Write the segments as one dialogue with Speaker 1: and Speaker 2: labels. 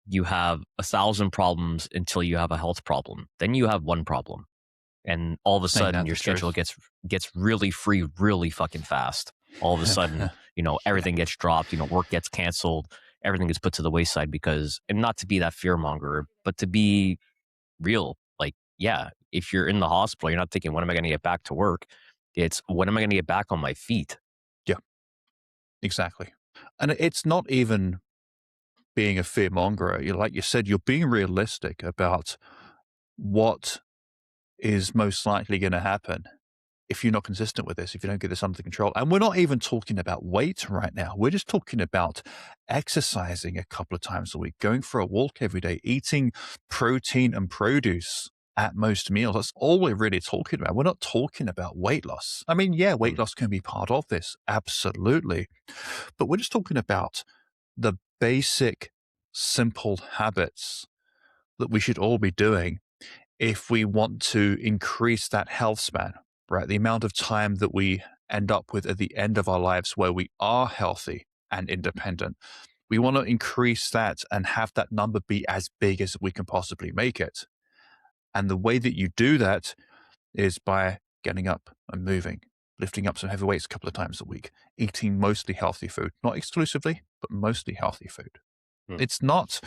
Speaker 1: you have 1,000 problems until you have a health problem. Then you have one problem. And all of a
Speaker 2: Ain't
Speaker 1: sudden
Speaker 2: that
Speaker 1: your
Speaker 2: the
Speaker 1: schedule
Speaker 2: truth?
Speaker 1: gets really free really fucking fast. All of a sudden,
Speaker 2: Yeah.
Speaker 1: everything gets dropped, work gets canceled, everything gets put to the wayside because, and not to be that fear monger, but to be real. Like, yeah, if you're in the hospital, you're not thinking, when am I going to get back to work? It's, when am I going to get back on my feet?
Speaker 2: Yeah, exactly. And it's not even being a fearmonger. Like you said, you're being realistic about what is most likely going to happen if you're not consistent with this, if you don't get this under control. And we're not even talking about weight right now. We're just talking about exercising a couple of times a week, going for a walk every day, eating protein and produce at most meals. That's all we're really talking about. We're not talking about weight loss. I mean, yeah, weight
Speaker 1: Mm.
Speaker 2: loss can be part of this. Absolutely. But we're just talking about the basic, simple habits that we should all be doing if we want to increase that health span, right? The amount of time that we end up with at the end of our lives where we are healthy and independent. We want to increase that and have that number be as big as we can possibly make it. And the way that you do that is by getting up and moving, lifting up some heavy weights a couple of times a week, eating mostly healthy food, not exclusively, but mostly healthy food.
Speaker 1: Mm.
Speaker 2: It's not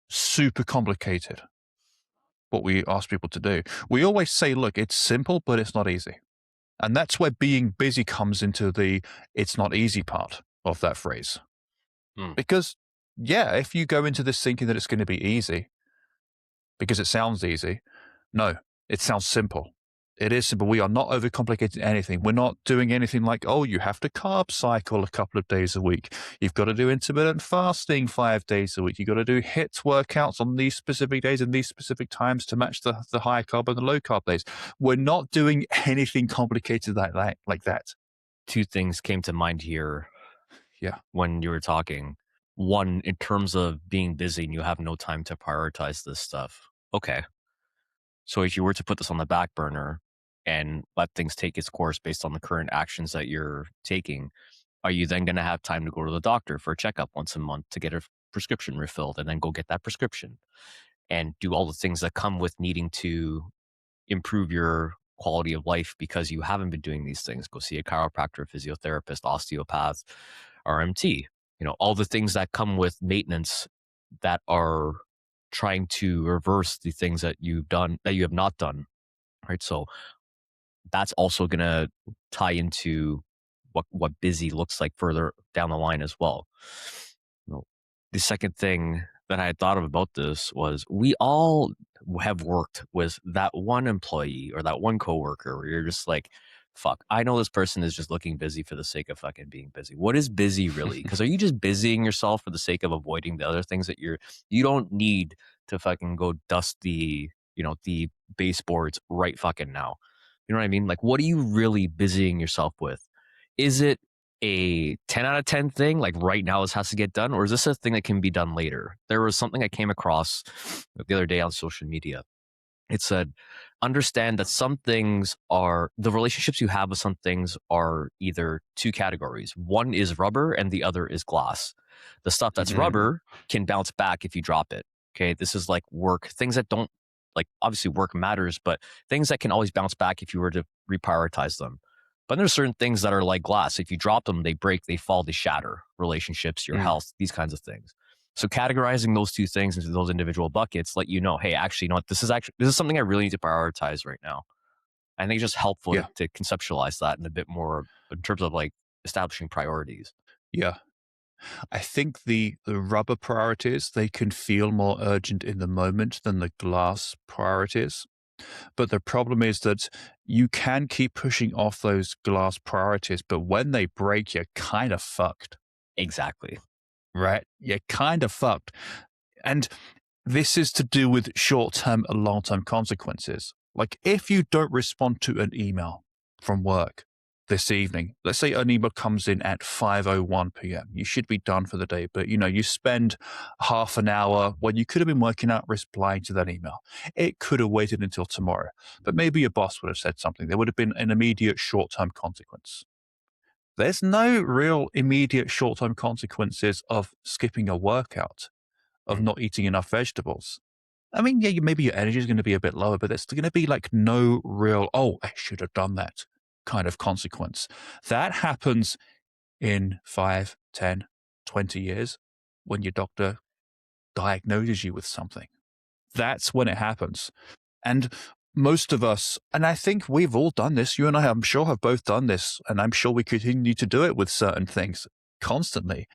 Speaker 2: super complicated what we ask people to do. We always say, look, it's simple, but it's not easy. And that's where being busy comes into the it's not easy part of that phrase.
Speaker 1: Mm.
Speaker 2: Because, yeah, if you go into this thinking that it's going to be easy because it sounds easy, no, it sounds simple. It is simple. We are not overcomplicating anything. We're not doing anything like, oh, you have to carb cycle a couple of days a week. You've got to do intermittent fasting 5 days a week. You've got to do HIIT workouts on these specific days and these specific times to match the high carb and the low carb days. We're not doing anything complicated like that.
Speaker 1: Two things came to mind here
Speaker 2: Yeah.
Speaker 1: when you were talking. One, in terms of being busy and you have no time to prioritize this stuff. Okay. So if you were to put this on the back burner and let things take its course based on the current actions that you're taking, are you then going to have time to go to the doctor for a checkup once a month to get a prescription refilled and then go get that prescription and do all the things that come with needing to improve your quality of life because you haven't been doing these things? Go see a chiropractor, physiotherapist, osteopath, RMT, all the things that come with maintenance that are trying to reverse the things that you have not done, right? So that's also going to tie into what busy looks like further down the line as well. You know, the second thing that I had thought of about this was, we all have worked with that one employee or that one coworker where you're just like, fuck, I know this person is just looking busy for the sake of fucking being busy. What is busy really? Because are you just busying yourself for the sake of avoiding the other things that you don't need to fucking go dust the baseboards right fucking now? You know what I mean? Like, what are you really busying yourself with? Is it a 10 out of 10 thing, like right now this has to get done, or is this a thing that can be done later? There was something I came across the other day on social media. It said, understand that some things are, the relationships you have with some things are either two categories. One is rubber and the other is glass. The stuff that's
Speaker 2: Mhm.
Speaker 1: rubber can bounce back if you drop it. Okay. This is like work, things that don't, like, obviously work matters, but things that can always bounce back if you were to reprioritize them. But there's certain things that are like glass. If you drop them, they break, they fall, they shatter relationships, your
Speaker 2: Mm.
Speaker 1: health, these kinds of things. So categorizing those two things into those individual buckets let you know, hey, actually, you know what, this is something I really need to prioritize right now. I think it's just helpful to,
Speaker 2: Yeah.
Speaker 1: to conceptualize that in a bit more in terms of like establishing priorities.
Speaker 2: Yeah. I think the rubber priorities, they can feel more urgent in the moment than the glass priorities. But the problem is that you can keep pushing off those glass priorities, but when they break, you're kind of fucked,
Speaker 1: Exactly.
Speaker 2: right? You're kind of fucked. And this is to do with short term and long term consequences. Like if you don't respond to an email from work this evening, let's say an email comes in at 5:01 p.m. You should be done for the day, but you spend half an hour when you could have been working out replying to that email. It could have waited until tomorrow, but maybe your boss would have said something. There would have been an immediate short term consequence. There's no real immediate short term consequences of skipping a workout of
Speaker 1: Mm.
Speaker 2: not eating enough vegetables. I mean, yeah, maybe your energy is going to be a bit lower, but there's going to be like no real, oh, I should have done that kind of consequence. That happens in 5, 10, 20 years when your doctor diagnoses you with something. That's when it happens. And most of us, and I think we've all done this, you and I, I'm sure, have both done this, and I'm sure we continue to do it with certain things constantly.